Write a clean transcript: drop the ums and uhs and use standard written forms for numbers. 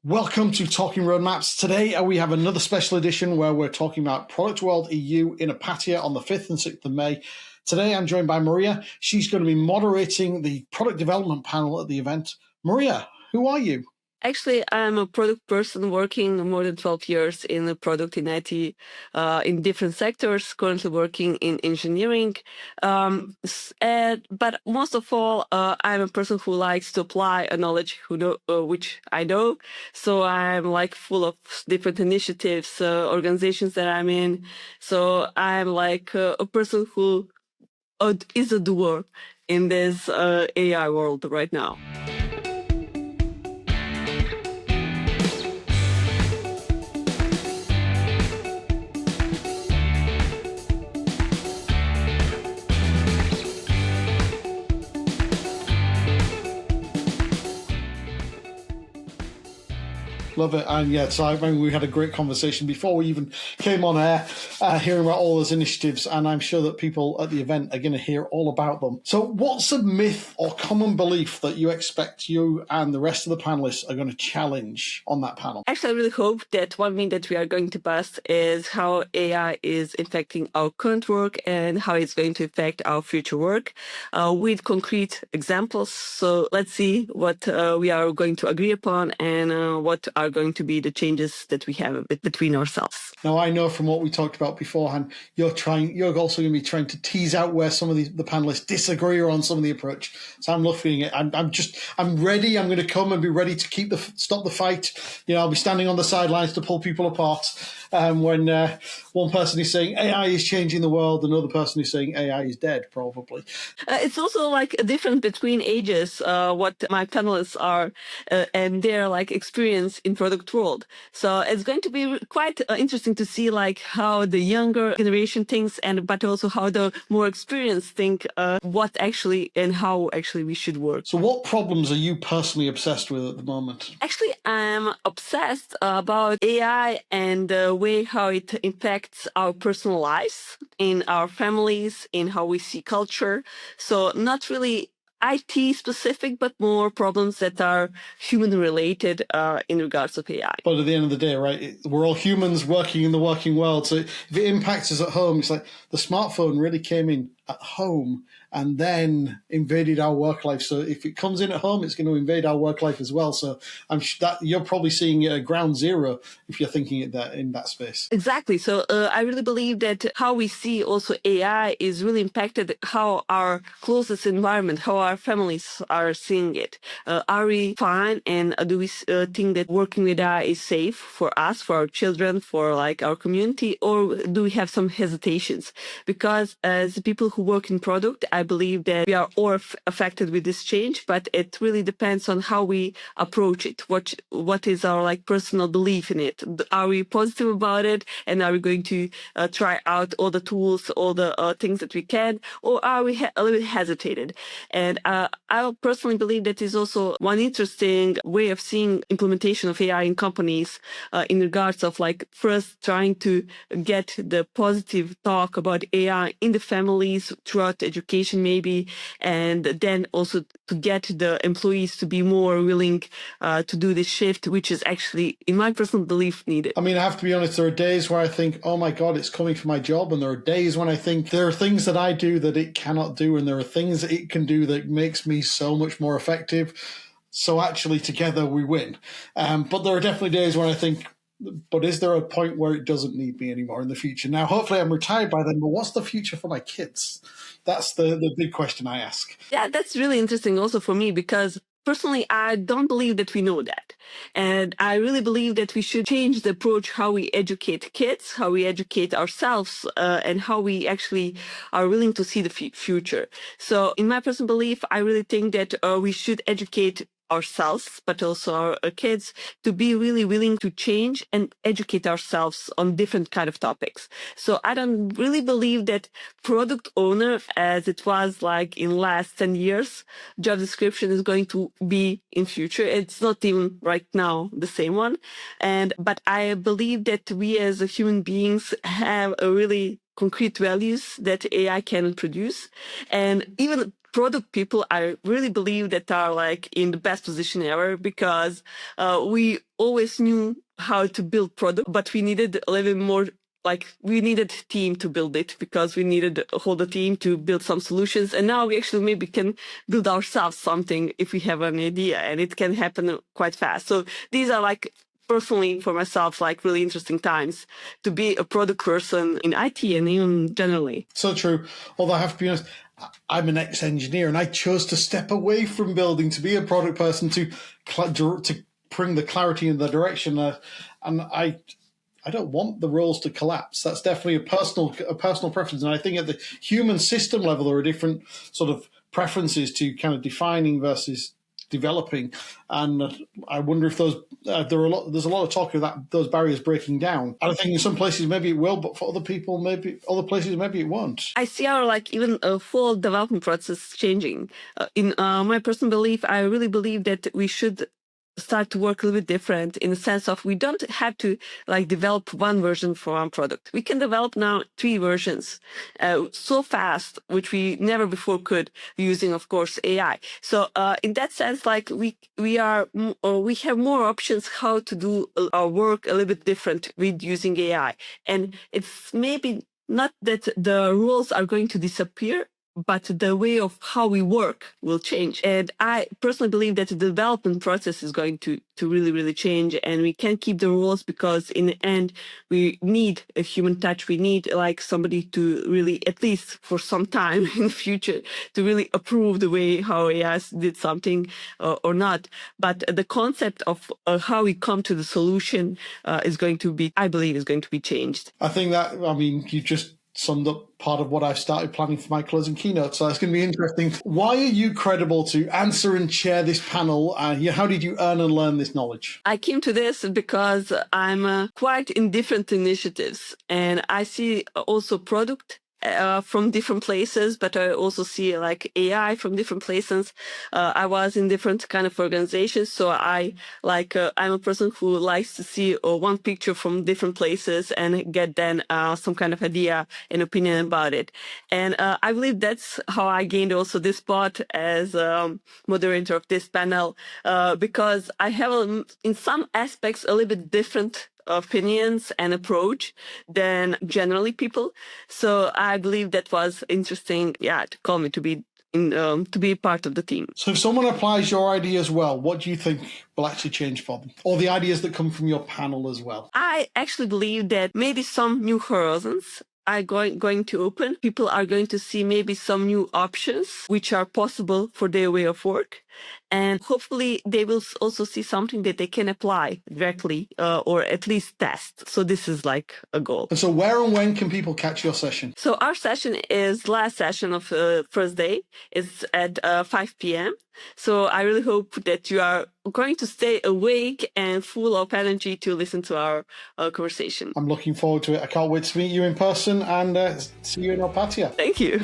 Welcome to Talking Roadmaps. Today we have another special edition where we're talking about Product World EU in Apatia on the 5th and 6th of May. Today I'm joined by Marija. She's going to be moderating the product development panel at the event. Marija, who are you? Actually, I'm a product person working more than 12 years in the product in IT in different sectors, currently working in engineering. But most of all, I'm a person who likes to apply a knowledge which I know. So I'm like full of different initiatives, organizations that I'm in. So I'm like a person who is a doer in this AI world right now. Love it. And yeah, so I mean, we had a great conversation before we even came on air, hearing about all those initiatives. And I'm sure that people at the event are going to hear all about them. So what's a myth or common belief that you expect you and the rest of the panelists are going to challenge on that panel? Actually, I really hope that one myth that we are going to bust is how AI is affecting our current work and how it's going to affect our future work with concrete examples. So let's see what we are going to agree upon and what are going to be the changes that we have between ourselves. Now, I know from what we talked about beforehand, you're also going to be trying to tease out where some of the panelists disagree on some of the approach. So I'm looking at it. I'm ready. I'm going to come and be ready to stop the fight. You know, I'll be standing on the sidelines to pull people apart when one person is saying AI is changing the world, another person is saying AI is dead, probably. It's also like a difference between ages, what my panelists are and their like experience in product world. So it's going to be quite interesting to see like how the younger generation thinks, but also how the more experienced think what actually and how actually we should work. So what problems are you personally obsessed with at the moment? Actually, I'm obsessed about AI and the way how it impacts our personal lives, in our families, in how we see culture. So not really IT specific, but more problems that are human related in regards of AI. But at the end of the day, right, we're all humans working in the working world. So if it impacts us at home, it's like the smartphone really came in at home and then invaded our work life. So if it comes in at home, it's going to invade our work life as well. So I'm sure that you're probably seeing it at ground zero if you're thinking it that in that space. Exactly. So I really believe that how we see also AI is really impacted how our closest environment, how our families are seeing it. Are we fine? And do we think that working with AI is safe for us, for our children, for like our community, or do we have some hesitations? Because as people who work in product, I believe that we are all affected with this change, but it really depends on how we approach it. What is our like personal belief in it? Are we positive about it? And are we going to try out all the tools, all the things that we can? Or are we a little bit hesitated? And I personally believe that is also one interesting way of seeing implementation of AI in companies in regards of like first trying to get the positive talk about AI in the families throughout education maybe, and then also to get the employees to be more willing to do this shift, which is actually, in my personal belief, needed. I mean, I have to be honest, there are days where I think, oh my God, it's coming for my job. And there are days when I think there are things that I do that it cannot do. And there are things that it can do that makes me so much more effective. So actually together we win. But there are definitely days when I think, but is there a point where it doesn't need me anymore in the future? Now, hopefully I'm retired by then, but what's the future for my kids? That's the big question I ask. Yeah, that's really interesting also for me, because personally, I don't believe that we know that. And I really believe that we should change the approach, how we educate kids, how we educate ourselves, and how we actually are willing to see the future. So in my personal belief, I really think that we should educate ourselves, but also our kids, to be really willing to change and educate ourselves on different kind of topics. So I don't really believe that product owner, as it was like in last 10 years, job description is going to be in future. It's not even right now the same one. But I believe that we as human beings have a really concrete values that AI can produce. And even product people, I really believe that are like in the best position ever, because we always knew how to build product, but we needed a little bit more. Like we needed a team to build it, because we needed a whole team to build some solutions. And now we actually maybe can build ourselves something if we have an idea, and it can happen quite fast. So these are like, personally for myself, like really interesting times to be a product person in IT and even generally. So true. Although I have to be honest, I'm an ex-engineer and I chose to step away from building to be a product person to bring the clarity in the direction. And I don't want the roles to collapse. That's definitely a personal preference. And I think at the human system level, there are different sort of preferences to kind of defining versus developing. And I wonder if there's a lot of talk of that, those barriers breaking down. And I think in some places maybe it will, but for other people, maybe other places maybe it won't. I see our like even a full development process changing. In my personal belief, I really believe that we should start to work a little bit different, in the sense of we don't have to like develop one version for one product. We can develop now 3 versions so fast, which we never before could, using of course AI. So in that sense, like we have more options how to do our work a little bit different with using AI. And it's maybe not that the rules are going to disappear, but the way of how we work will change. And I personally believe that the development process is going to really, really change, and we can't keep the rules, because in the end, we need a human touch. We need like somebody to really, at least for some time in the future, to really approve the way how AI did something or not. But the concept of how we come to the solution is going to be, I believe, is going to be changed. I think that, I mean, you just summed up part of what I've started planning for my closing keynote. So it's going to be interesting. Why are you credible to answer and chair this panel? How did you earn and learn this knowledge? I came to this because I'm quite in different initiatives, and I see also product from different places, but I also see like AI from different places. I was in different kind of organizations, so I'm a person who likes to see one picture from different places and get then some kind of idea and opinion about it. And I believe that's how I gained also this spot as moderator of this panel, because I have in some aspects a little bit different opinions and approach than generally people. So I believe that was interesting, to call me to be part of the team. So if someone applies your ideas well, what do you think will actually change for them? Or the ideas that come from your panel as well? I actually believe that maybe some new horizons are going to open. People are going to see maybe some new options which are possible for their way of work. And hopefully they will also see something that they can apply directly or at least test. So this is like a goal. And so where and when can people catch your session? So our session is last session of first day. It's at 5 p.m. So I really hope that you are going to stay awake and full of energy to listen to our conversation. I'm looking forward to it. I can't wait to meet you in person and see you in our patio. Thank you.